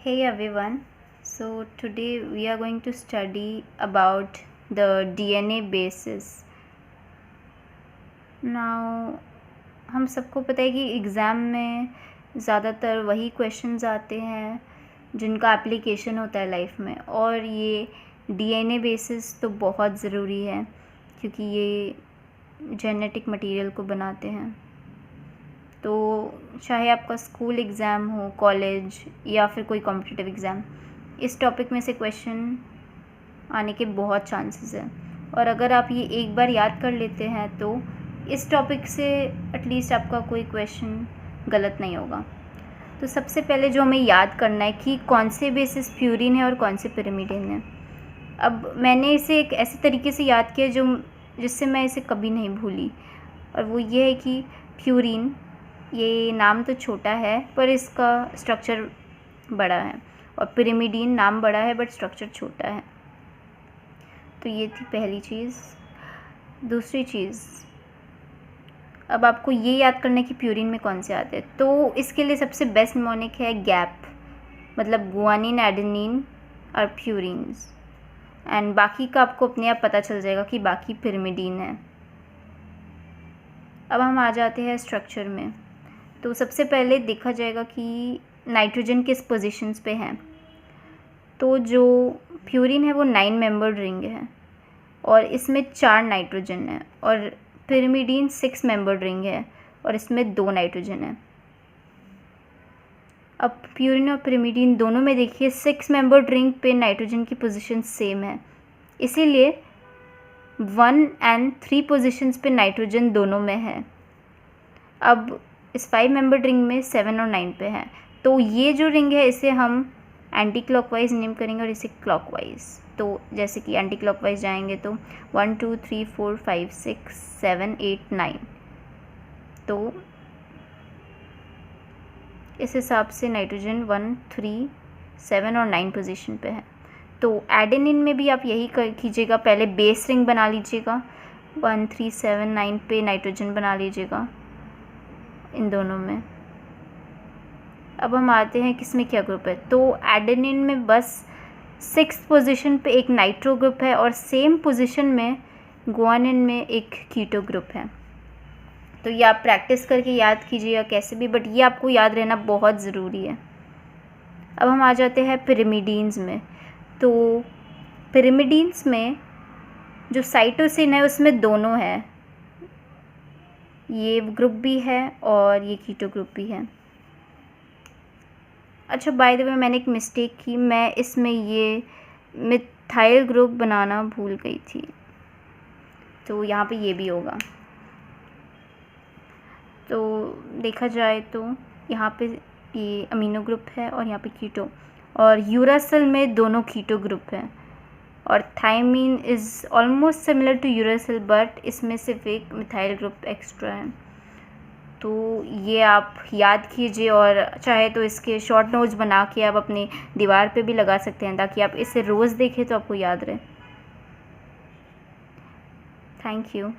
Hey everyone, so today we are going to study about the DNA basis. Now हम सबको पता है कि एग्ज़ाम में ज़्यादातर वही क्वेश्चंस आते हैं जिनका एप्लीकेशन होता है लाइफ में, और ये DNA बेसिस तो बहुत ज़रूरी है क्योंकि ये जेनेटिक मटेरियल को बनाते हैं। तो चाहे आपका स्कूल एग्ज़ाम हो, कॉलेज या फिर कोई कॉम्पिटिटिव एग्ज़ाम, इस टॉपिक में से क्वेश्चन आने के बहुत चांसेस हैं। और अगर आप ये एक बार याद कर लेते हैं तो इस टॉपिक से एटलीस्ट आपका कोई क्वेश्चन गलत नहीं होगा। तो सबसे पहले जो हमें याद करना है कि कौन से बेसिस प्यूरिन है और कौन से पिरिमिडिन है। अब मैंने इसे एक ऐसे तरीके से याद किया जिससे मैं इसे कभी नहीं भूली, और वो ये है कि प्यूरिन, ये नाम तो छोटा है पर इसका स्ट्रक्चर बड़ा है, और पिरिमिडीन नाम बड़ा है बट स्ट्रक्चर छोटा है। तो ये थी पहली चीज़। दूसरी चीज़, अब आपको ये याद करना है कि प्यूरिन में कौन से आते हैं। तो इसके लिए सबसे बेस्ट निमोनिक है गैप, मतलब गुआनिन, एडेनिन और प्यूरिन्स, एंड बाकी का आपको अपने आप पता चल जाएगा कि बाकी पिरिमिडीन है। अब हम आ जाते हैं स्ट्रक्चर में। तो सबसे पहले देखा जाएगा कि नाइट्रोजन किस पोजीशंस पे हैं। तो जो प्यूरिन है वो 9 मेंबर्ड रिंग है और इसमें 4 नाइट्रोजन है, और पिरिमिडीन 6 मेंबर्ड रिंग है और इसमें 2 नाइट्रोजन है। अब प्यूरिन और पिरिमिडीन दोनों में देखिए 6 मेंबर्ड रिंग पे नाइट्रोजन की पोजीशन सेम है, इसीलिए 1 और 3 पोजीशंस पे नाइट्रोजन दोनों में है। अब इस 5 मेंबर्ड रिंग में 7 और 9 पे है, तो ये जो रिंग है इसे हम एंटी क्लॉकवाइज नेम करेंगे और इसे क्लॉकवाइज। तो जैसे कि एंटी क्लॉकवाइज जाएंगे तो 1 2 3 4 5 6 7 8 9, तो इस हिसाब से नाइट्रोजन 1 3 7 और 9 पोजीशन पे है। तो एडेनिन में भी आप यही कीजिएगा, पहले बेस रिंग बना लीजिएगा, 1 3 7 9 पे नाइट्रोजन बना लीजिएगा इन दोनों में। अब हम आते हैं किसमें क्या ग्रुप है। तो एडेनिन में बस 6th पोजीशन पे एक नाइट्रो ग्रुप है और सेम पोजीशन में गुआनिन में एक कीटो ग्रुप है। तो ये आप प्रैक्टिस करके याद कीजिएगा कैसे भी, बट ये आपको याद रहना बहुत ज़रूरी है। अब हम आ जाते हैं पिरिमिडीन्स में। तो पिरिमिडीन्स में जो साइटोसिन है उसमें दोनों है, ये ग्रुप भी है और ये कीटो ग्रुप भी है। अच्छा, बाय द वे मैंने एक मिस्टेक की, मैं इसमें ये मिथाइल ग्रुप बनाना भूल गई थी, तो यहाँ पे ये भी होगा। तो देखा जाए तो यहाँ पे ये अमीनो ग्रुप है और यहाँ पे कीटो, और यूरासिल में दोनों कीटो ग्रुप है, और thymine is almost similar to uracil but इसमें सिर्फ एक मिथाइल ग्रुप एक्स्ट्रा है। तो ये आप याद कीजिए, और चाहे तो इसके शॉर्ट नोट्स बना के आप अपनी दीवार पे भी लगा सकते हैं ताकि आप इसे रोज़ देखें तो आपको याद रहे। Thank you.